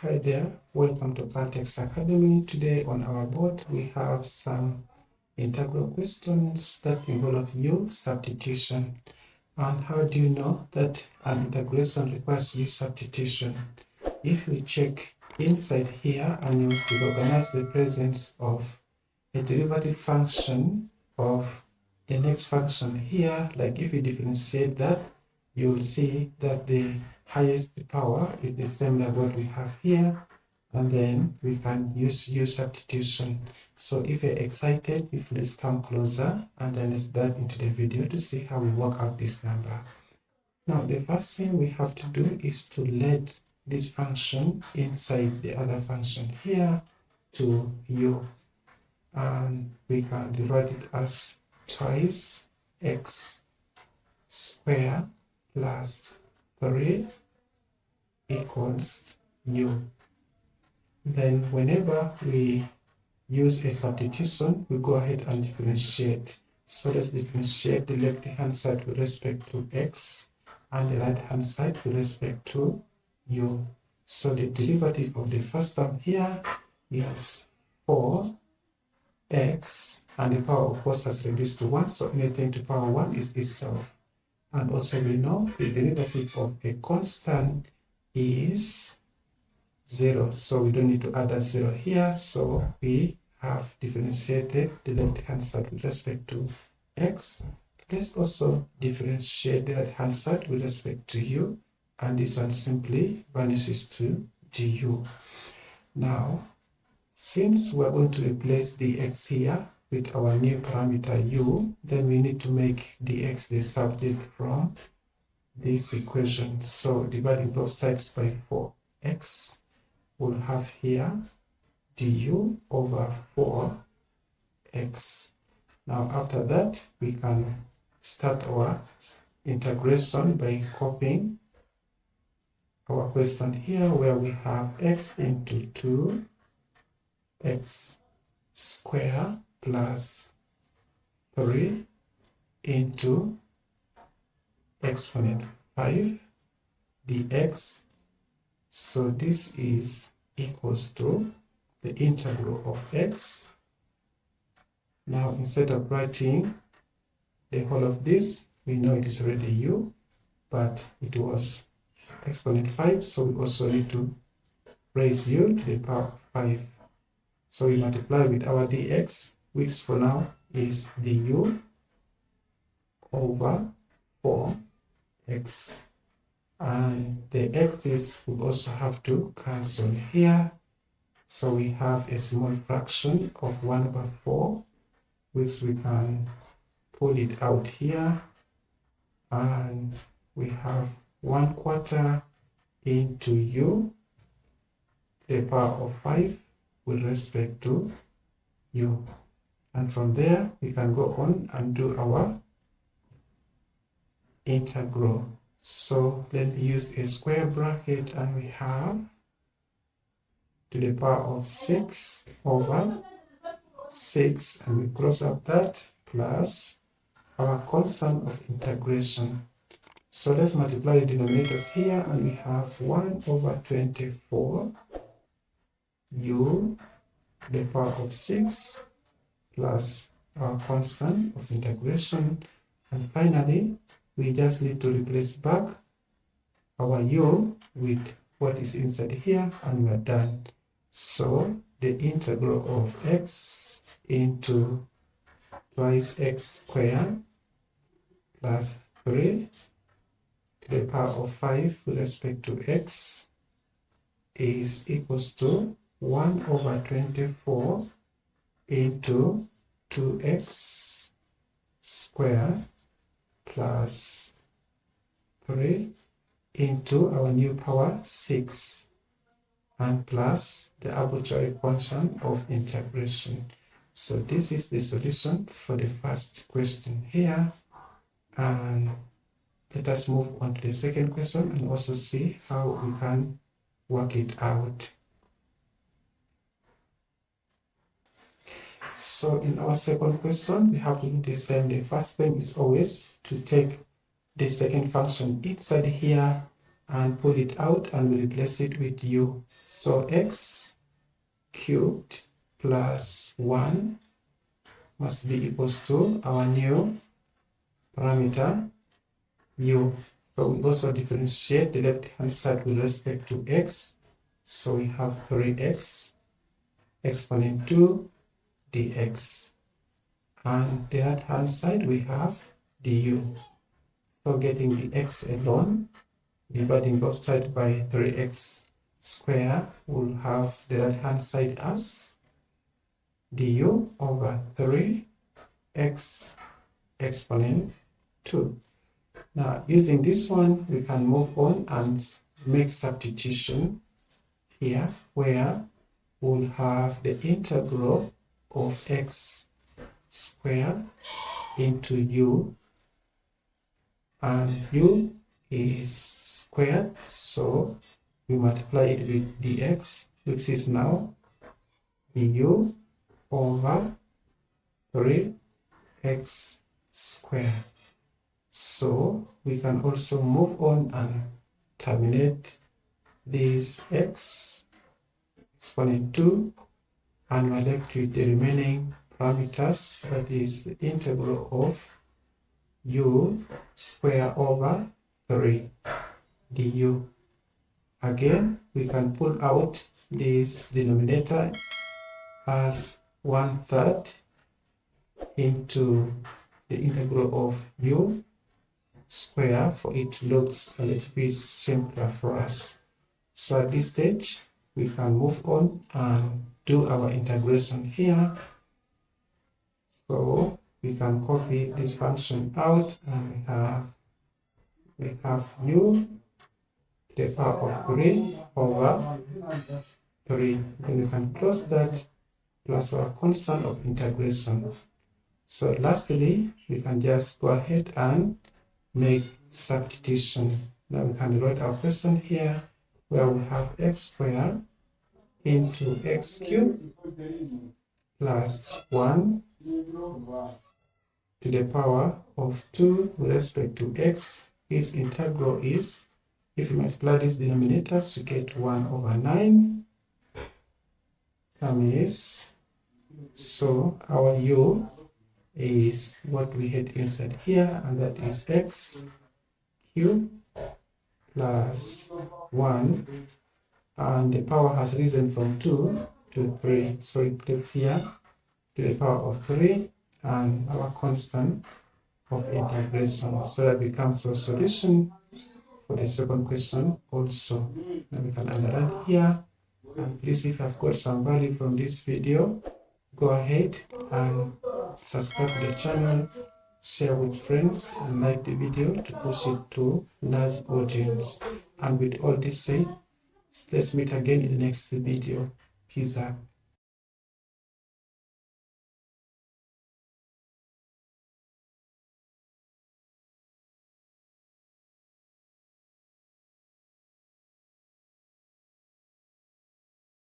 Hi there, welcome to Caltex Academy. Today on our board we have some integral questions that involve u-substitution. And how do you know that an integration requires u-substitution? If we check inside here and you recognize the presence of a derivative function of the next function here, like if we differentiate that, you will see that the highest power is the same like what we have here, and then we can use u-substitution. So if you're excited, please come closer and then let's dive into the video to see how we work out this number. Now the first thing we have to do is to let this function inside the other function here to u, and we can divide it as twice x squared plus 3 equals u. Then whenever we use a substitution, we go ahead and differentiate. So let's differentiate the left hand side with respect to x and the right hand side with respect to u. So the derivative of the first term here is 4x, and the power of course has reduced to 1, so anything to power 1 is itself. And also we know the derivative of a constant is 0, so we don't need to add a 0 here. So we have differentiated the left hand side with respect to x. Let's also differentiate the right hand side with respect to u, and this one simply vanishes to du. Now, since we're going to replace the x here with our new parameter u, then we need to make dx the subject from this equation. So dividing both sides by 4x, we'll have here du over 4x. Now after that, we can start our integration by copying our question here, where we have x into 2x squared plus 3 into exponent 5 dx. So this is equals to the integral of x. Now instead of writing the whole of this, we know it is already u, but it was exponent 5, so we also need to raise u to the power of 5. So we multiply with our dx, which for now is du over 4x. And the x's will also have to cancel here. So we have a small fraction of 1 over 4, which we can pull it out here. And we have 1/4 into u to the power of 5 with respect to u. And from there, we can go on and do our integral. So let's use a square bracket, and we have to the power of 6 over 6, and we cross out that, plus our constant of integration. So let's multiply the denominators here, and we have 1 over 24 u to the power of 6 plus our constant of integration. And finally, we just need to replace back our u with what is inside here, and we're done. So the integral of x into twice x squared plus 3 to the power of 5 with respect to x is equals to 1 over 24 into 2x squared plus 3 into our new power 6, and plus the arbitrary function of integration. So this is the solution for the first question here. And let us move on to the second question and also see how we can work it out. So in our second question, we have to do the same. The first thing is always to take the second function inside here and pull it out and we replace it with u. So x cubed plus 1 must be equals to our new parameter u. So we also differentiate the left hand side with respect to x. So we have 3x exponent 2 dx. And the right hand side we have du. So getting the x alone, dividing both sides by 3x square, we'll have the right hand side as du over 3x exponent 2. Now using this one, we can move on and make substitution here, where we'll have the integral of x squared into u, and u is squared, so we multiply it with dx, which is now du over 3x squared. So we can also move on and terminate this x exponent 2, and we're left with the remaining parameters, that is the integral of u square over 3 du. Again, we can pull out this denominator as 1/3 into the integral of u square, for it looks a little bit simpler for us. So at this stage, we can move on and do our integration here. So we can copy this function out, and we have u to the power of 3 over 3. Then we can close that plus our constant of integration. So lastly, we can just go ahead and make substitution. Now we can write our question here, where we have x squared into x cubed plus 1 to the power of 2 with respect to x. This integral is, if we multiply these denominators, we get 1 over 9 times. So our u is what we had inside here, and that is x cubed plus 1, and the power has risen from 2 to 3, so we place here to the power of 3 and our constant of integration. So that becomes a solution for the second question also. Now we can underline here, and please, if you have got some value from this video, go ahead and subscribe to the channel, share with friends, and like the video to push it to large audience. And with all this said, let's meet again in the next video. Peace out.